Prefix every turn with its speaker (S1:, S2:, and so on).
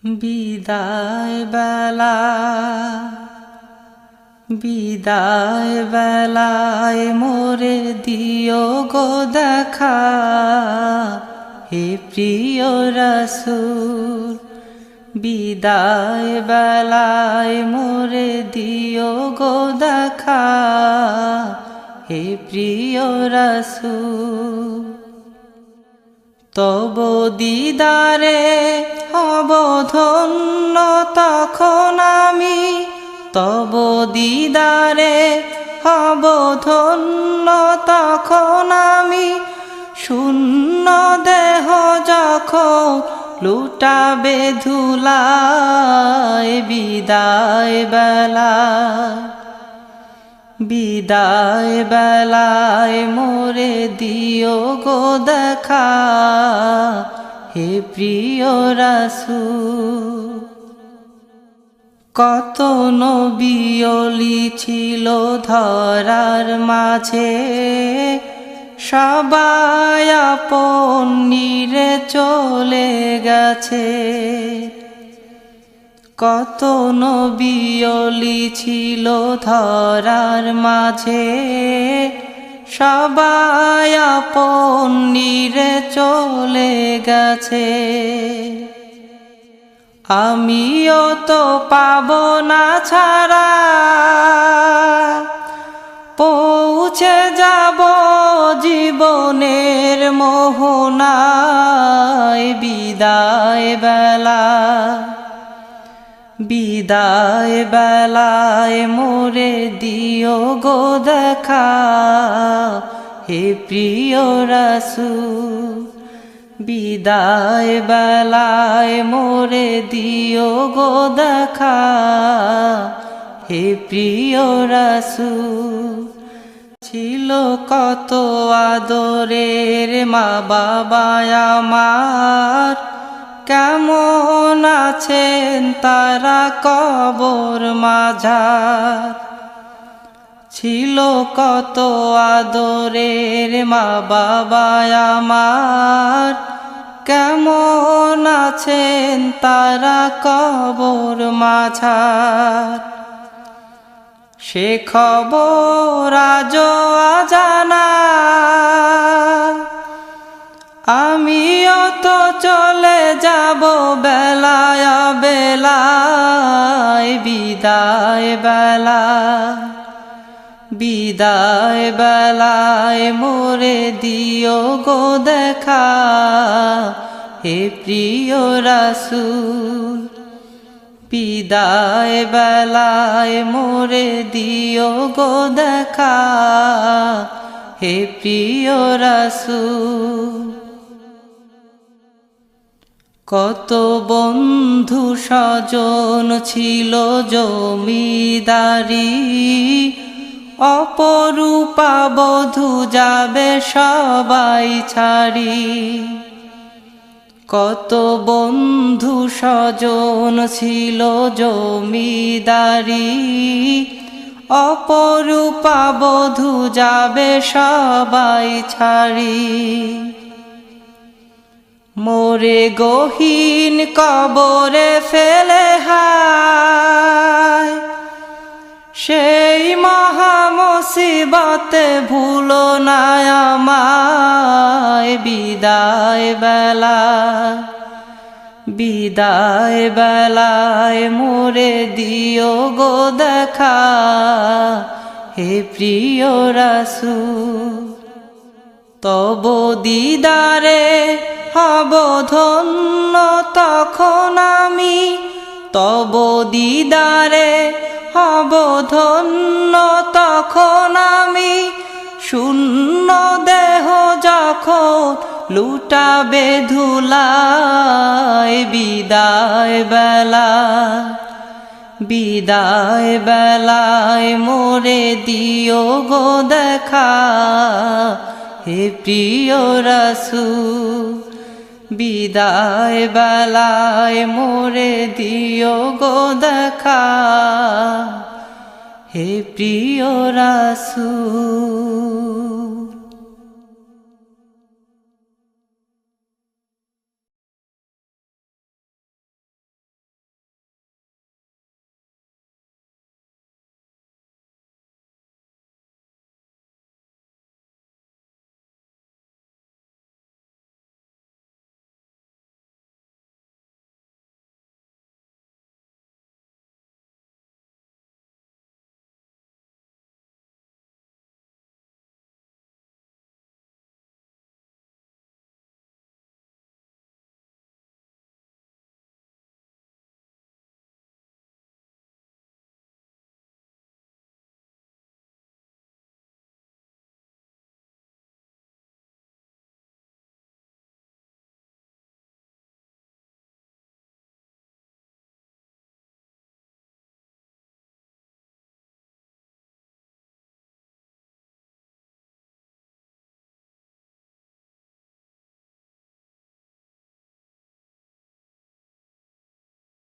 S1: বিদায় বেলা বিদায় বেলায় মোরে দিও গো দেখা, হে প্রিয় রাসূল। বিদায় বেলায় মোরে দিও গো দেখা, হে প্রিয় রাসূল। তব দিদারে হব ধন্য তখন আমি, তব দিদারে হব ধন্য তখন আমি। শূন্য দেহ যখন লুটাবে ধুলায়, বিদায় বেলায় বিদায় বেলায় মোরে দিও গো দেখা, হে প্রিয় রাসূল। কত নবী ওলি ছিল ধরার মাঝে, সবাই আপন নিরে চলে গেছে। কত নবী ওলি ছিল ধরার মাঝে, সবাই আপন নিরে চলে গেছে। আমিও তো পাব না ছাড়া, পৌঁছে যাব জীবনের মোহনায়। বিদায় বেলা বিদায় বেলায় মোরে দিও গো দেখা, হে প্রিয় রাসূল। বিদায় বেলায় মোরে দিও গো দেখা, হে প্রিয় রাসূল। ছিল কত আদরের মা বাবা আমার, কেমন আছেন তারা কবর মাঝার। ছিল কত আদরের মা বাবা আমার, কেমন আছেন তারা কবর মাঝার। সে খবর আজও অজানা, আমিও তো চলে যাব বেলায় বেলায়। বিদায় বেলা বিদায় বেলায় মোরে দিও গো দেখা, হে প্রিয় রাসূল। বিদায় বেলায় মোরে দিও গো দেখা, হে প্রিয় রাসূল। কত বন্ধু স্বজন ছিল জমিদারি, অপরূপা বধূ যাবে সবাই ছাড়ি। কত বন্ধু স্বজন ছিল জমিদারি, অপরূপা বধূ যাবে সবাই ছাড়ি। মোরে গহীন কবরে ফেলে হায়, সেই মহা মুসিবতে ভুলো না আমায়। বিদায় বেলা বিদায় বেলায় মোরে দিও গো দেখা, হে প্রিয় রাসূল। তব দিদারে হব ধন্য তখন আমি, তব দিদারে হব ধন্য তখন আমি। শূন্য দেহ যখন লুটাবে ধুলায়, বিদায় বেলা বিদায় বেলায় মোরে দিও গো দেখা, হে প্রিয় রাসূল। বিদায় বেলায় মোরে দিও গো দেখা, হে প্রিয় রাসূল।